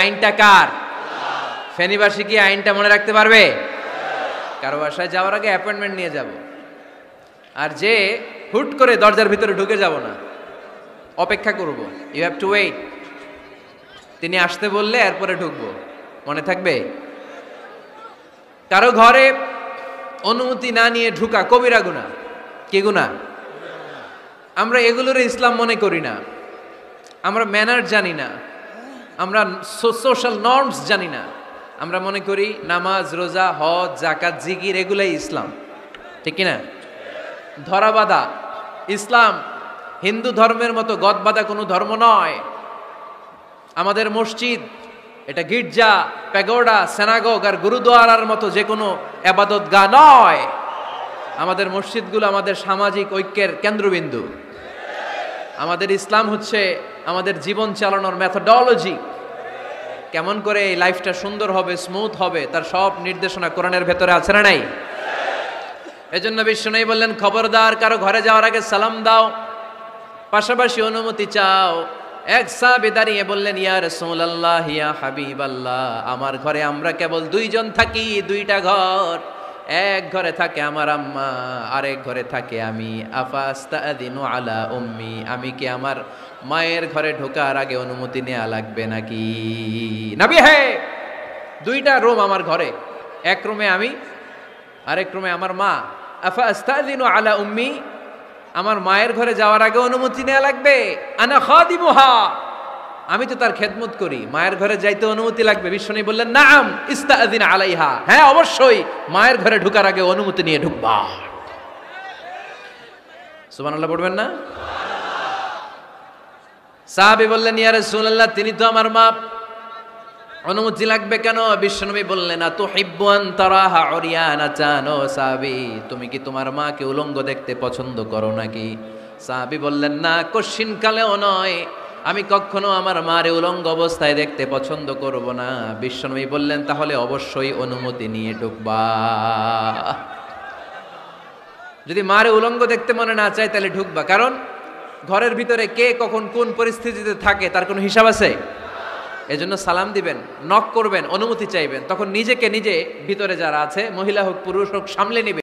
আইনটা কার? ফেনীবাসী কি আইনটা মনে রাখতে পারবে? কারো বাসায় যাওয়ার আগে অ্যাপয়েন্টমেন্ট নিয়ে যাব, আর যে হুট করে দরজার ভিতরে ঢুকে যাব না, অপেক্ষা করব। You have to wait. তিনি আসতে বললে এরপরে ঢুকবো, মনে থাকবে? কারো ঘরে অনুমতি না নিয়ে ঢুকা কবিরা গুনাহ। কি গুনাহ? আমরা এগুলোর ইসলাম মনে করি না, আমরা ম্যানার জানি না, আমরা সোশ্যাল নর্মস জানি না। আমরা মনে করি নামাজ, রোজা, হজ, যাকাত, জিকির এগুলাই ইসলাম, ঠিক কিনা? ধরাবাঁধা ইসলাম হিন্দু ধর্মের মতো গদবাঁধা কোনো ধর্ম নয়। আমাদের মসজিদ এটা গির্জা, প্যাগোডা, সিনাগগ আর গুরুদ্বারার মতো যে কোনো ইবাদতগাহ নয়। আমাদের মসজিদগুলো আমাদের সামাজিক ঐক্যের কেন্দ্রবিন্দু। আমাদের ইসলাম হচ্ছে আমাদের জীবন চালানোর মেথোডোলজি। কেমন করে এই লাইফটা সুন্দর হবে, স্মুথ হবে, তার সব নির্দেশনা কোরআনের ভেতরে আছে না নাই? এজন্য বিশ্বনবী বললেন, খবরদার কারো ঘরে যাওয়ার আগে সালাম দাও, পাশাপাশি অনুমতি চাও। এক সাহাবী দাঁড়িয়ে বললেন, ইয়া রাসূলুল্লাহ, ইয়া হাবিবাল্লাহ, আমার ঘরে আমরা কেবল দুইজন থাকি, দুইটা ঘর। এক ঘরে থাকে আমার আম্মা, আরেক ঘরে থাকে আমি। আফাস্তাদিনু আলা উম্মি, আমি কি আমার মায়ের ঘরে ঢোকার আগে অনুমতি নেওয়া লাগবে নাকি? নবী, হ্যাঁ, দুইটা রুম আমার ঘরে, এক রুমে আমি, আরেক রুমে আমার মা। আফাস্তাদিনু আলা উম্মি, আমার মায়ের ঘরে যাওয়ার আগে অনুমতি নেওয়া লাগবে? আনা খাদিমুহা, আমি তো তার খেদমত করি, মায়ের ঘরে যাইতে অনুমতি লাগবে? বিশ্বনবী বললেন, নাআম ইস্তাআযিন আলাইহা, হ্যাঁ অবশ্যই মায়ের ঘরে ঢোকার আগে অনুমতি নিয়ে ঢুকবা। সুবহানাল্লাহ পড়বেন না? সাহাবী বললেন, ইয়া রাসূলুল্লাহ, তিনি তো আমার মা, অনুমতি লাগবে কেন? বিশ্বনবী বললেন, আতুহিব্বু আন তারাহা উরিয়ানাতান, ও সাহাবী, তুমি কি তোমার মাকে উলঙ্গ দেখতে পছন্দ করো নাকি? সাহাবী বললেন, না, কশিনকালেও নয়, আমি কখনো আমার মারে উলঙ্গ অবস্থায় দেখতে পছন্দ করব না। বিশ্বনবী বললেন, তাহলে অবশ্যই অনুমতি নিয়ে ঢুকবা। যদি মারে উলঙ্গ দেখতে মনে না চায় তাহলে ঢুকবা, কারণ ঘরের ভিতরে কে কখন কোন পরিস্থিতিতে থাকে তার কোনো হিসাব আছে? এজন্য সালাম দিবেন, নক করবেন, অনুমতি চাইবেন, তখন নিজেকে নিজে ভিতরে যারা আছে, মহিলা হোক পুরুষ হোক, সামলে নিবে।